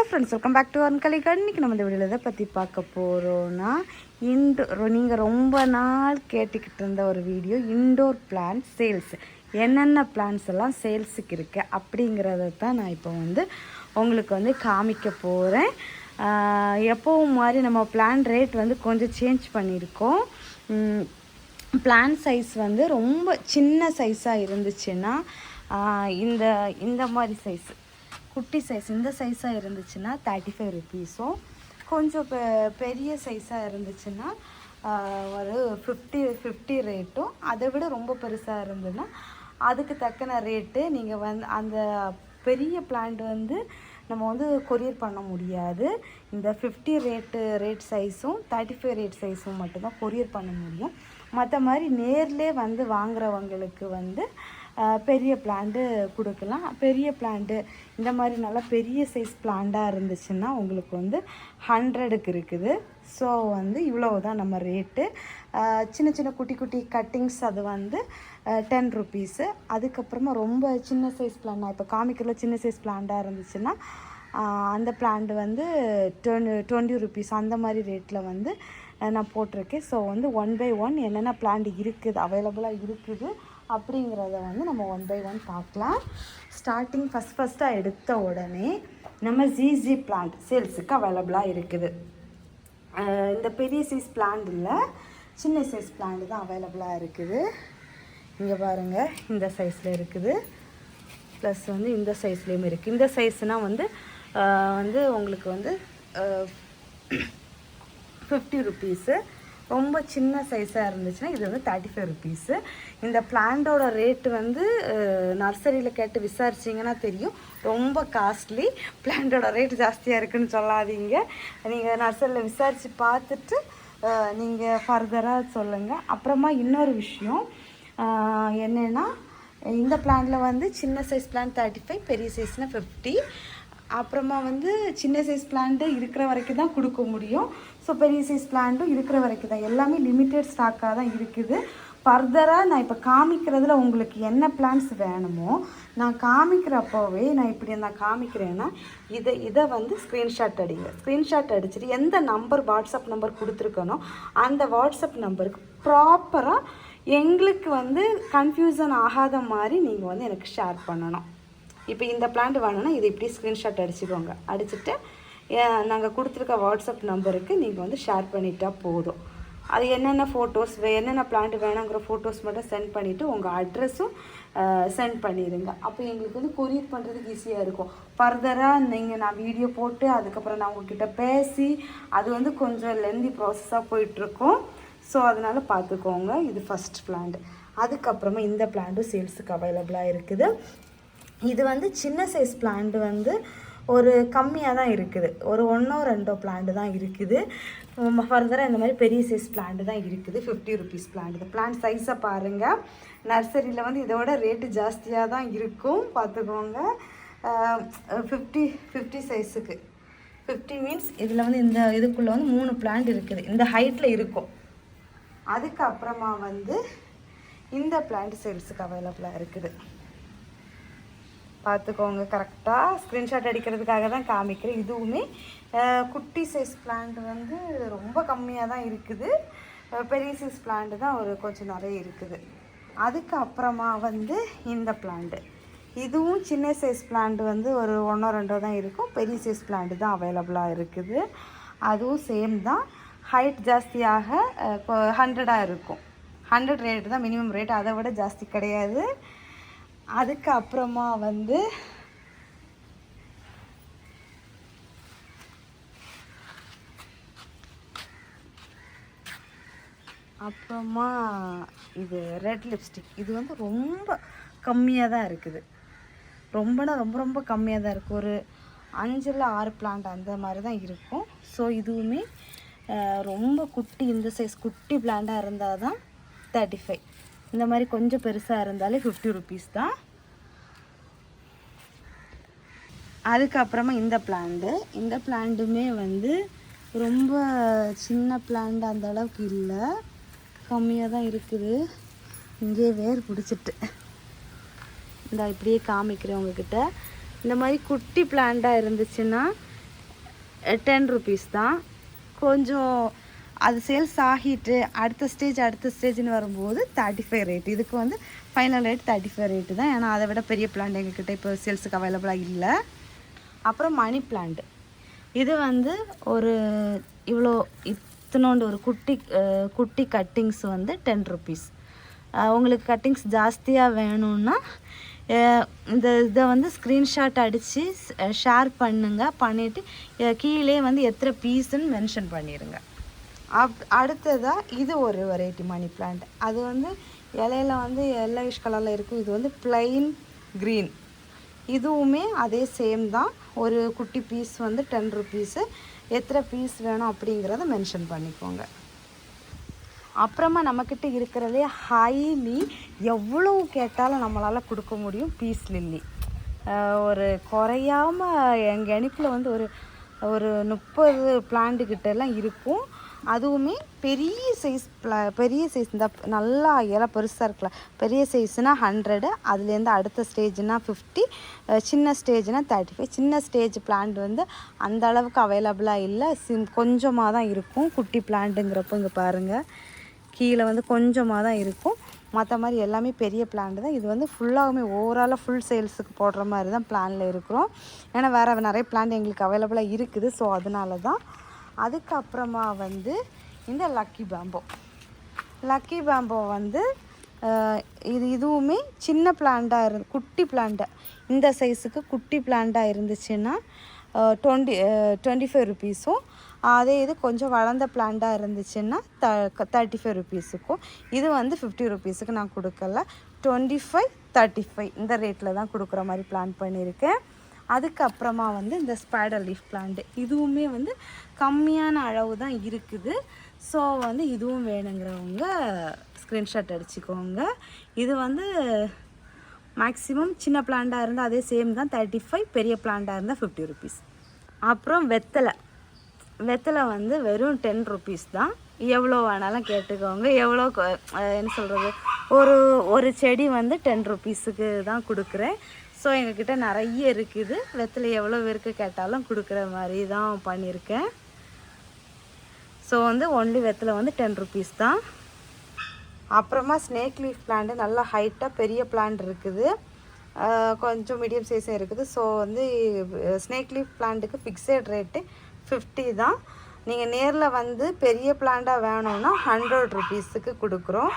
Friends, welcome back to அன்கலிகார்டன். இன்றைக்கி நம்ம இந்த வீடியோவில் எதை பற்றி பார்க்க போகிறோன்னா, நீங்கள் ரொம்ப நாள் கேட்டுக்கிட்டு இருந்த ஒரு வீடியோ, இன்டோர் பிளான்ட் சேல்ஸ். என்னென்ன பிளான்ஸ் எல்லாம் சேல்ஸுக்கு இருக்குது அப்படிங்கிறத தான் நான் இப்போ உங்களுக்கு காமிக்க போகிறேன். எப்போவும் மாதிரி நம்ம பிளான்ட் ரேட் கொஞ்சம் சேஞ்ச் பண்ணியிருக்கோம். பிளான்ட் சைஸ் ரொம்ப சின்ன சைஸாக இருந்துச்சுன்னா இந்த மாதிரி சைஸு, குட்டி சைஸ் இந்த சைஸாக இருந்துச்சுன்னா 35 ருபீஸும், கொஞ்சம் பெரிய சைஸாக இருந்துச்சுன்னா ஒரு 50 ரேட்டும், அதை விட ரொம்ப பெருசாக இருந்ததுன்னா அதுக்கு தக்கன ரேட்டு. நீங்கள் அந்த பெரிய பிளான்ட் நம்ம கொரியர் பண்ண முடியாது. இந்த 50 ரேட் சைஸும் 35 ரேட் சைஸும் மட்டும்தான் கொரியர் பண்ண முடியும். மற்ற மாதிரி நேர்லே வாங்குறவங்களுக்கு பெரிய பிளான்ட்டு கொடுக்கலாம். பெரிய பிளான்ட்டு இந்த மாதிரி நல்லா பெரிய சைஸ் பிளான்ட்டாக இருந்துச்சுன்னா உங்களுக்கு 100க்கு இருக்குது. ஸோ இவ்வளோ தான் நம்ம ரேட்டு. சின்ன சின்ன குட்டி கட்டிங்ஸ் அது 10 ருபீஸு. அதுக்கப்புறமா ரொம்ப சின்ன சைஸ் பிளான், நான் இப்போ காமிக்கிறதுல சின்ன சைஸ் பிளான்ட்டாக இருந்துச்சுன்னா அந்த பிளான்ட் 20 ருபீஸ் அந்த மாதிரி ரேட்டில் நான் போட்டிருக்கேன். ஸோ 1 by 1 என்னென்ன பிளான்ட் இருக்குது, அவைலபிளாக இருக்குது அப்படிங்கிறத நம்ம 1 by 1 பார்க்கலாம். ஸ்டார்டிங் ஃபஸ்ட்டாக எடுத்த உடனே நம்ம ஜிஜி பிளான்ட் சேல்ஸுக்கு அவைலபிளாக இருக்குது. இந்த பெரிய சைஸ் பிளான்ட் இல்லை, சின்ன சைஸ் பிளான்ட் தான் அவைலபிளாக இருக்குது. இங்கே பாருங்கள், இந்த சைஸில் இருக்குது, ப்ளஸ் இந்த சைஸ்லேயும் இருக்குது. இந்த சைஸ்னால் உங்களுக்கு 50 ருபீஸு. ரொம்ப சின்ன சைஸாக இருந்துச்சுன்னா இது 35 ருபீஸு. இந்த பிளான்ட்டோட ரேட்டு நர்சரியில் கேட்டு விசாரிச்சிங்கன்னா தெரியும், ரொம்ப காஸ்ட்லி. பிளான்ட்டோட ரேட்டு ஜாஸ்தியாக இருக்குதுன்னு சொல்லாதீங்க. நீங்கள் நர்சரியில் விசாரித்து பார்த்துட்டு நீங்கள் ஃபர்தராக சொல்லுங்கள். அப்புறமா இன்னொரு விஷயம் என்னென்னா, இந்த பிளான்ட்டில் சின்ன சைஸ் பிளான்ட் 35, பெரிய சைஸ்னால் 50. அப்புறமா சின்ன சைஸ் பிளான்ட்டு இருக்கிற வரைக்கும் தான் கொடுக்க முடியும். ஸோ பெரிய சைஸ் பிளான்ட்டும் இருக்கிற வரைக்கும் தான், எல்லாமே லிமிட்டட் ஸ்டாக்காக தான் இருக்குது. ஃபர்தராக நான் இப்போ காமிக்கிறதுல உங்களுக்கு என்ன பிளான்ஸ் வேணுமோ நான் காமிக்கிறப்போவே நான் இப்படி நான் காமிக்கிறேன்னா இதை ஸ்க்ரீன்ஷாட் அடிங்க. ஸ்க்ரீன்ஷாட் அடிச்சுட்டு எந்த நம்பர், வாட்ஸ்அப் நம்பர் கொடுத்துருக்கனோ அந்த வாட்ஸ்அப் நம்பருக்கு ப்ராப்பராக எங்களுக்கு கன்ஃபியூசன் ஆகாத மாதிரி நீங்கள் எனக்கு ஷேர் பண்ணணும். இப்போ இந்த பிளான்ட் வேணும்னா இதை இப்படி ஸ்க்ரீன்ஷாட் அடிச்சுக்கோங்க. அடிச்சுட்டு நாங்கள் கொடுத்துருக்க வாட்ஸ்அப் நம்பருக்கு நீங்கள் ஷேர் பண்ணிட்டா போதும். அது என்னென்ன ஃபோட்டோஸ், என்னென்ன பிளான்ட் வேணுங்கிற ஃபோட்டோஸ் மட்டும் சென்ட் பண்ணிவிட்டு உங்கள் அட்ரெஸ்ஸும் சென்ட் பண்ணிடுங்க. அப்போ எங்களுக்கு கொரியர் பண்ணுறதுக்கு ஈஸியாக இருக்கும். ஃபர்தராக நான் வீடியோ போட்டு அதுக்கப்புறம் நான் உங்கள்கிட்ட பேசி அது கொஞ்சம் லென்தி ப்ராசஸாக போயிட்டுருக்கோம். ஸோ அதனால் பார்த்துக்கோங்க. இது ஃபஸ்ட் பிளான்ட். அதுக்கப்புறமா இந்த பிளான்ட்டும் சேல்ஸுக்கு அவைலபிளாக இருக்குது. இது சின்ன சைஸ் பிளான்ட் ஒரு கம்மியாக தான் இருக்குது, ஒரு 1-2 பிளான்ட் தான் இருக்குது. ஃபர்தராக இந்த மாதிரி பெரிய சைஸ் பிளான்ட் தான் இருக்குது. 50 ருபீஸ் பிளான்ட். இந்த பிளான்ட் சைஸை பாருங்கள். நர்சரியில் இதோட ரேட்டு ஜாஸ்தியாக தான் இருக்கும், பார்த்துக்கோங்க. 50 சைஸுக்கு 50 மீன்ஸ் இதில் இந்த இதுக்குள்ளே 3 பிளான்ட் இருக்குது, இந்த ஹைட்டில் இருக்கும். அதுக்கப்புறமா இந்த பிளான்ட் சேல்ஸுக்கு அவைலபிளாக இருக்குது. பார்த்துக்கோங்க. கரெக்டாக ஸ்க்ரீன்ஷாட் அடிக்கிறதுக்காக தான் காமிக்கிறேன். இதுவுமே குட்டி சைஸ் பிளான்ட் ரொம்ப கம்மியாக தான் இருக்குது. பெரிய சைஸ் பிளான்ட் தான் கொஞ்சம் நிறைய இருக்குது. அதுக்கப்புறமா இந்த பிளான்ட்டு, இதுவும் சின்ன சைஸ் பிளான்ட் ஒரு 1-2 தான் இருக்கும். பெரிய சைஸ் பிளான்ட் தான் அவைலபிளாக இருக்குது. அதுவும் சேம் தான், ஹைட் ஜாஸ்தியாக 100 இருக்கும். 100 ரேட்டு தான் மினிமம் ரேட், அதை விட ஜாஸ்தி கிடையாது. அதுக்கப்புறமா இது ரெட் லிப்ஸ்டிக். இது ரொம்ப கம்மியாக தான் இருக்குது. ரொம்ப ரொம்ப கம்மியாக தான் இருக்குது. ஒரு 5-6 பிளான்ட் அந்த மாதிரி தான் இருக்கும். ஸோ இதுவுமே ரொம்ப குட்டி, இந்த சைஸ் குட்டி பிளான்ட்டாக இருந்தால் தான் 35. இந்த மாதிரி கொஞ்சம் பெருசாக இருந்தாலே 50 ருபீஸ் தான். அதுக்கப்புறமா இந்த பிளான்ட்டுமே ரொம்ப சின்ன பிளான்ட் அந்த அளவுக்கு இல்லை, கம்மியாக தான் இருக்குது. இங்கே வேர் பிடிச்சிட்டு இந்த இப்படியே காமிக்கிறேன் உங்ககிட்ட. இந்த மாதிரி குட்டி பிளான்ட்டாக இருந்துச்சுன்னா 10 ருபீஸ் தான். கொஞ்சம் அது சேல்ஸ் ஆகிட்டு அடுத்த ஸ்டேஜ்னு வரும்போது 35 ரேட். இதுக்கு வந்து ஃபைனல் ரேட் 35 ரேட்டு தான். ஏன்னா அதை விட பெரிய பிளான்ட் எங்கள்கிட்ட இப்போ சேல்ஸுக்கு அவைலபிளாக இல்லை. அப்புறம் மணி பிளான்ட், இது வந்து ஒரு இவ்வளோ இத்தனோண்டு ஒரு குட்டி கட்டிங்ஸ் வந்து 10 ருபீஸ். உங்களுக்கு கட்டிங்ஸ் ஜாஸ்தியாக வேணும்னா இந்த இதை வந்து ஸ்க்ரீன்ஷாட் அடித்து ஷேர் பண்ணிவிட்டு கீழே வந்து எத்தனை பீஸுன்னு மென்ஷன் பண்ணிடுங்க. அடுத்ததாக இது ஒரு வெரைட்டி மணி பிளான்ட். அது வந்து இலையில வந்து எல்லோயிஷ் கலரில் இருக்கும். இது வந்து பிளைன் க்ரீன். இதுவுமே அதே சேம் தான். ஒரு குட்டி பீஸ் வந்து 10 ருபீஸு. எத்தனை பீஸ் வேணும் அப்படிங்கிறத மென்ஷன் பண்ணிக்கோங்க. அப்புறமா நம்மக்கிட்ட இருக்கிறதே ஹைலி எவ்வளோ கேட்டாலும் நம்மளால் கொடுக்க முடியும் பீஸ் லில்லி. ஒரு குறையாமல் எங்கள் இணைப்பில் வந்து ஒரு 30 பிளான்ட்டுக்கிட்டலாம் இருக்கும். அதுவுமே பெரிய சைஸ் இந்த நல்லா இலை பெருசாக இருக்கலாம். பெரிய சைஸ்னால் 100, அதுலேருந்து அடுத்த ஸ்டேஜ்னால் 50, சின்ன ஸ்டேஜ்னால் 35. சின்ன ஸ்டேஜ் பிளான்ட் வந்து அந்த அளவுக்கு அவைலபிளாக இல்லை, கொஞ்சமாக தான் இருக்கும். குட்டி பிளான்ட்டுங்கிறப்போ இங்கே பாருங்கள், கீழே வந்து கொஞ்சமாக தான் இருக்கும். மற்ற மாதிரி எல்லாமே பெரிய பிளான்ட் தான். இது வந்து ஃபுல்லாகவுமே ஓவராலாக ஃபுல் சேல்ஸுக்கு போடுற மாதிரி தான் பிளானில் இருக்கிறோம். ஏன்னா வேறு நிறைய பிளான்ட் எங்களுக்கு அவைலபிளாக இருக்குது. ஸோ அதனால தான். அதுக்கப்புறமா வந்து இந்த லக்கி பேம்போ வந்து இதுவுமே சின்ன பிளான்ட்டாக குட்டி பிளான்ட்டாக இந்த சைஸுக்கு குட்டி பிளான்ட்டாக இருந்துச்சுன்னா 25 ருபீஸும், அதே இது கொஞ்சம் வளர்ந்த பிளான்ட்டாக இருந்துச்சுன்னா 35 ருபீஸுக்கும். இது வந்து 50 ருபீஸுக்கு நான் கொடுக்கல. 25, 35 இந்த ரேட்டில் தான் கொடுக்குற மாதிரி பிளான் பண்ணியிருக்கேன். அதுக்கப்புறமா வந்து இந்த ஸ்பைடர் லீஃப் பிளான்ட்டு, இதுவுமே வந்து கம்மியான அளவு தான் இருக்குது. ஸோ வந்து இதுவும் வேணுங்கிறவங்க ஸ்க்ரீன்ஷாட் அடிச்சுக்கோங்க. இது வந்து மேக்ஸிமம் சின்ன பிளான்ட்டாக இருந்தால் அதே சேம் தான் 35, பெரிய பிளான்ட்டாக இருந்தால் 50 ருபீஸ். அப்புறம் வெத்தலை வந்து வெறும் 10 ருபீஸ் தான். எவ்வளோ வேணாலும் கேட்டுக்கோங்க. எவ்வளோ என்ன சொல்கிறது, ஒரு செடி வந்து 10 ருபீஸுக்கு தான் கொடுக்குறேன். ஸோ எங்ககிட்ட நிறைய இருக்குது. வெத்தலை எவ்வளோ பேருக்கு கேட்டாலும் கொடுக்குற மாதிரி தான் பண்ணியிருக்கேன். ஸோ வந்து ஒன்லி வெத்தலை வந்து 10 ருபீஸ் தான். அப்புறமா ஸ்னேக் லீஃப் பிளான்ட்டு நல்லா ஹைட்டாக பெரிய பிளான்ட் இருக்குது, கொஞ்சம் மீடியம் சைஸும் இருக்குது. ஸோ வந்து ஸ்னேக் லீஃப் பிளான்ட்டுக்கு ஃபிக்ஸட் ரேட்டு 50 தான். நீங்கள் நேரில் வந்து பெரிய பிளான்ட்டாக வேணும்னா 100 ருபீஸுக்கு கொடுக்குறோம்.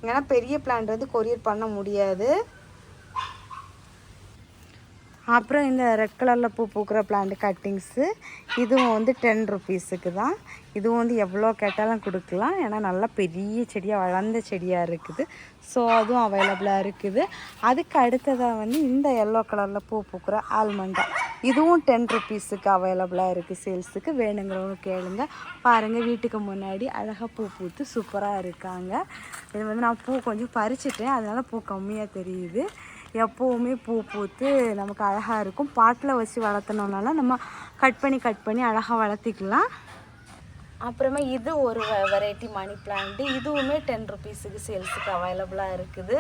ஏன்னா பெரிய பிளான்ட் வந்து கொரியர் பண்ண முடியாது. அப்புறம் இந்த ரெட் கலரில் பூக்கிற பிளான்ட் கட்டிங்ஸு, இதுவும் வந்து 10 ருபீஸுக்கு தான். இதுவும் வந்து எவ்வளோ கேட்டாலும் கொடுக்கலாம். ஏன்னா நல்லா பெரிய செடியாக வளர்ந்த செடியாக இருக்குது. ஸோ அதுவும் அவைலபிளாக இருக்குது. அதுக்கு அடுத்ததாக வந்து இந்த எல்லோ கலரில் பூக்கிற ஆல்மண்டா, இதுவும் 10 ருபீஸுக்கு அவைலபிளாக இருக்குது சேல்ஸுக்கு. வேணுங்கிறவங்க கேளுங்க. பாருங்கள், வீட்டுக்கு முன்னாடி அழகாக பூத்து சூப்பராக இருக்காங்க. இது வந்து நான் பூ கொஞ்சம் பறிச்சிட்டேன், அதனால் பூ கம்மியாக தெரியுது. எப்போவுமே பூத்து நமக்கு அழகாக இருக்கும். பாட்டில் வச்சு வளர்த்தணுன்னால நம்ம கட் பண்ணி அழகாக வளர்த்திக்கலாம். அப்புறமா இது ஒரு வெரைட்டி மணி பிளான்ட்டு, இதுவுமே 10 ருபீஸுக்கு சேல்ஸுக்கு அவைலபிளாக இருக்குது.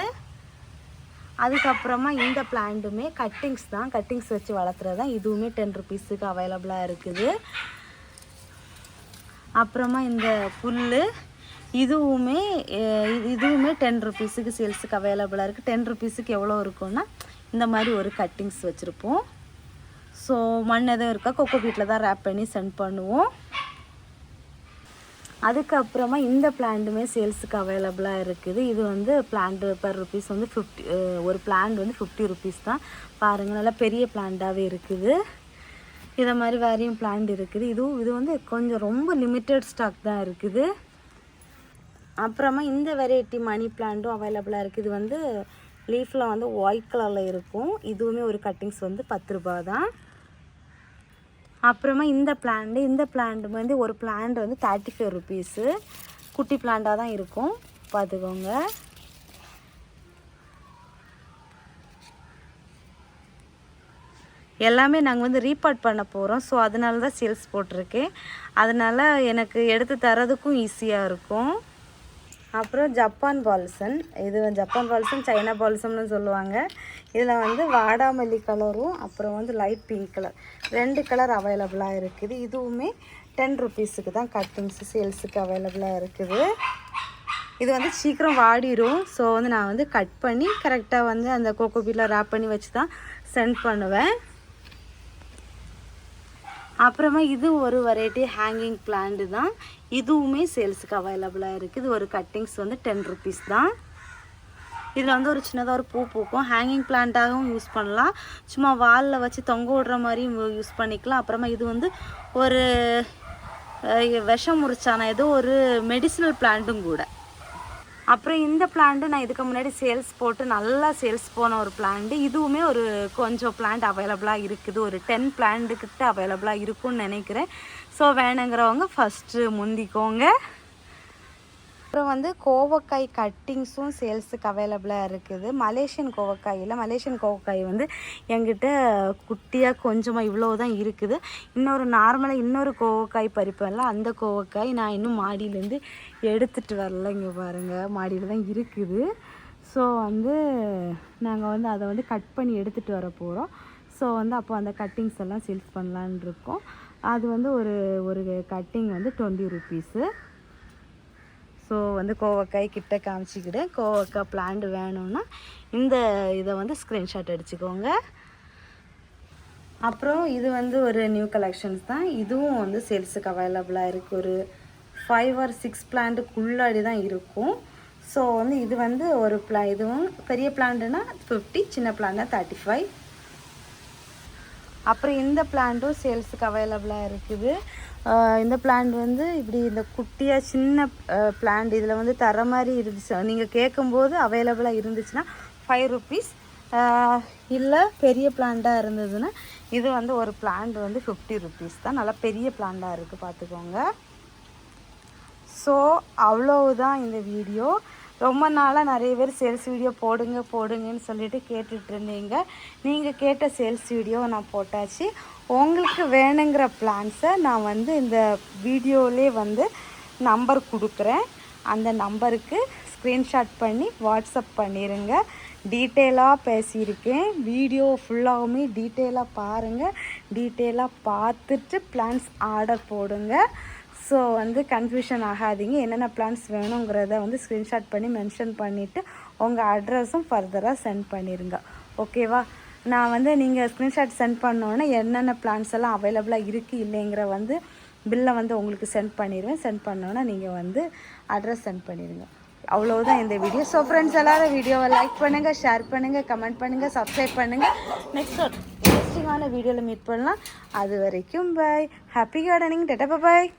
அதுக்கப்புறமா இந்த பிளான்ட்டுமே கட்டிங்ஸ் தான், கட்டிங்ஸ் வச்சு வளர்த்துறது தான். இதுவுமே 10 ருபீஸுக்கு அவைலபிளாக இருக்குது. அப்புறமா இந்த புல், இதுவுமே 10 ருபீஸுக்கு சேல்ஸுக்கு அவைலபிளாக இருக்குது. 10 ருபீஸுக்கு எவ்வளோ இருக்குன்னா இந்த மாதிரி ஒரு கட்டிங்ஸ் வச்சுருப்போம். ஸோ மண் எதுவும் இருக்கா, கொக்கோ பீட்டில் தான் ரேப் பண்ணி சென்ட் பண்ணுவோம். அதுக்கப்புறமா இந்த பிளான்ட்டுமே சேல்ஸுக்கு அவைலபிளாக இருக்குது. இது வந்து பிளான்ட் பர் ருபீஸ் வந்து 50, ஒரு பிளான்ட் வந்து 50 ருபீஸ் தான். பாருங்கள், நல்லா பெரிய பிளான்ட்டாகவே இருக்குது. இதை மாதிரி வேறையும் பிளான்ட் இருக்குது. இது வந்து கொஞ்சம் ரொம்ப லிமிட்டட் ஸ்டாக் தான் இருக்குது. அப்புறமா இந்த வெரைட்டி மணி பிளான்ட்டும் அவைலபிளாக இருக்குது. இது வந்து லீஃபில் வந்து ஒயிட் கலரில் இருக்கும். இதுவுமே ஒரு கட்டிங்ஸ் வந்து 10 ரூபா தான். அப்புறமா இந்த பிளான்ட் வந்து ஒரு பிளான்ட் வந்து 35 ருபீஸு. குட்டி பிளான்ட்டாக தான் இருக்கும், பார்த்துக்கோங்க. எல்லாமே நாங்கள் வந்து ரீபார்ட் பண்ண போகிறோம். ஸோ அதனால தான் சேல்ஸ் போட்டிருக்கேன். அதனால் எனக்கு எடுத்து தரதுக்கும் ஈஸியாக இருக்கும். அப்புறம் ஜப்பான் பால்சம். இது ஜப்பான் பால்சம், சைனா பால்சம்னு சொல்லுவாங்க. இதில் வந்து வாடாமல்லி கலரும் அப்புறம் வந்து லைட் பிங்க் கலர் 2 கலர் அவைலபிளாக இருக்குது. இதுவுமே 10 ருபீஸுக்கு தான் கட்டிங்ஸ் சேல்ஸுக்கு அவைலபிளாக இருக்குது. இது வந்து சீக்கிரம் வாடிடும். ஸோ வந்து நான் வந்து கட் பண்ணி கரெக்டாக வந்து அந்த கோகோபீட்டில் ரேப் பண்ணி வச்சு தான் சென்ட் பண்ணுவேன். அப்புறமா இது ஒரு வெரைட்டி ஹேங்கிங் பிளான்ட்டு தான். இதுவுமே சேல்ஸுக்கு அவைலபிளாக இருக்குது. இது ஒரு கட்டிங்ஸ் வந்து 10 ருபீஸ் தான். இதில் வந்து ஒரு சின்னதாக ஒரு பூ பூக்கும். ஹேங்கிங் பிளான்ட்டாகவும் யூஸ் பண்ணலாம், சும்மா வாலில் வச்சு தொங்க விடுற மாதிரியும் யூஸ் பண்ணிக்கலாம். அப்புறமா இது வந்து ஒரு விஷம் முறிச்சான ஏதோ ஒரு மெடிசினல் பிளான்ட்டும் கூட. அப்புறம் இந்த பிளான்ட்டு நான் இதுக்கு முன்னாடி சேல்ஸ் போட்டு நல்லா சேல்ஸ் போன ஒரு பிளான்ட்டு. இதுவுமே ஒரு கொஞ்சம் பிளான்ட் அவைலபிளாக இருக்குது. ஒரு 10 பிளான்ட்டுக்கிட்ட அவைலபிளாக இருக்கும்னு நினைக்கிறேன். ஸோ வேணுங்கிறவங்க ஃபஸ்ட்டு முந்திக்கோங்க. அப்புறம் வந்து கோவக்காய் கட்டிங்ஸும் சேல்ஸுக்கு அவைலபிளாக இருக்குது. மலேசியன் கோவக்காய் வந்து என்கிட்ட குட்டியாக கொஞ்சமாக இவ்வளோ தான் இருக்குது. இன்னொரு கோவக்காய் பறிப்பேன்ல, அந்த கோவக்காய் நான் இன்னும் மாடியிலேருந்து எடுத்துகிட்டு வரல. இங்கே பாருங்கள், மாடியில் தான் இருக்குது. ஸோ வந்து நாங்கள் வந்து அதை வந்து கட் பண்ணி எடுத்துகிட்டு வர போகிறோம். ஸோ வந்து அப்போ அந்த கட்டிங்ஸ் எல்லாம் சேல்ஸ் பண்ணலான் இருக்கோம். அது வந்து ஒரு கட்டிங் வந்து 20 ருபீஸு. ஸோ வந்து கோவக்காய் கிட்ட காமிச்சிக்கிட்டேன். கோவக்காய் பிளான்ட் வேணும்னா இதை வந்து ஸ்க்ரீன்ஷாட் அடிச்சுக்கோங்க. அப்புறம் இது வந்து ஒரு நியூ கலெக்ஷன்ஸ் தான். இதுவும் வந்து சேல்ஸுக்கு அவைலபிளாக இருக்குது. ஒரு 5 or 6 பிளான்ட்டுக்குள்ளாடி தான் இருக்கும். ஸோ வந்து இது வந்து ஒரு இதுவும் பெரிய பிளான்ட்டுனா 50, சின்ன பிளான்ட்னா 35. அப்புறம் இந்த பிளான்ட்டும் சேல்ஸுக்கு அவைலபிளாக இருக்குது. இந்த பிளான்ட் வந்து இப்படி இந்த குட்டியாக சின்ன பிளான்ட் இதில் வந்து தர மாதிரி இருந்துச்சு. நீங்கள் கேட்கும்போது அவைலபிளாக இருந்துச்சுன்னா 5 ருபீஸ். இல்லை பெரிய பிளான்ட்டாக இருந்ததுன்னா இது வந்து ஒரு பிளான்ட் வந்து 50 ருபீஸ் தான். நல்லா பெரிய பிளான்ட்டாக இருக்குது, பார்த்துக்கோங்க. ஸோ அவ்வளவுதான் இந்த வீடியோ. ரொம்ப நாளாக நிறைய பேர் சேல்ஸ் வீடியோ போடுங்கன்னு சொல்லிட்டு கேட்டுட்டு இருந்தீங்க. நீங்கள் கேட்ட சேல்ஸ் வீடியோ நான் போட்டாச்சு. உங்களுக்கு வேணுங்கிற பிளான்ஸை நான் வந்து இந்த வீடியோவிலே வந்து நம்பர் கொடுக்குறேன். அந்த நம்பருக்கு ஸ்க்ரீன்ஷாட் பண்ணி வாட்ஸ்அப் பண்ணிடுங்க. டீட்டெயிலாக பேசியிருக்கேன். வீடியோ ஃபுல்லாகவுமே டீட்டெயிலாக பாருங்கள். டீட்டெயிலாக பார்த்துட்டு பிளான்ஸ் ஆர்டர் போடுங்க. ஸோ வந்து கன்ஃபியூஷன் ஆகாதீங்க. என்னென்ன பிளான்ஸ் வேணுங்கிறத வந்து ஸ்க்ரீன்ஷாட் பண்ணி மென்ஷன் பண்ணிவிட்டு உங்கள் அட்ரஸும் ஃபர்தராக சென்ட் பண்ணிடுங்க. ஓகேவா? நான் வந்து நீங்கள் ஸ்க்ரீன்ஷாட் சென்ட் பண்ணோன்னே என்னென்ன பிளான்ஸ் எல்லாம் அவைலபிளாக இருக்குது இல்லைங்கிற வந்து பில்லை வந்து உங்களுக்கு சென்ட் பண்ணிடுவேன். சென்ட் பண்ணோன்னா நீங்கள் வந்து அட்ரஸ் சென்ட் பண்ணிடுங்க. அவ்வளோதான் இந்த வீடியோ. ஸோ ஃப்ரெண்ட்ஸ், எல்லாரும் வீடியோவை லைக் பண்ணுங்கள், ஷேர் பண்ணுங்கள், கமெண்ட் பண்ணுங்கள், சப்ஸ்கிரைப் பண்ணுங்கள். நெக்ஸ்ட் ஒரு இன்ட்ரெஸ்டிங்கான வீடியோவில் மீட் பண்ணலாம். அது வரைக்கும் பாய். Happy gardening. டாடா பாய்.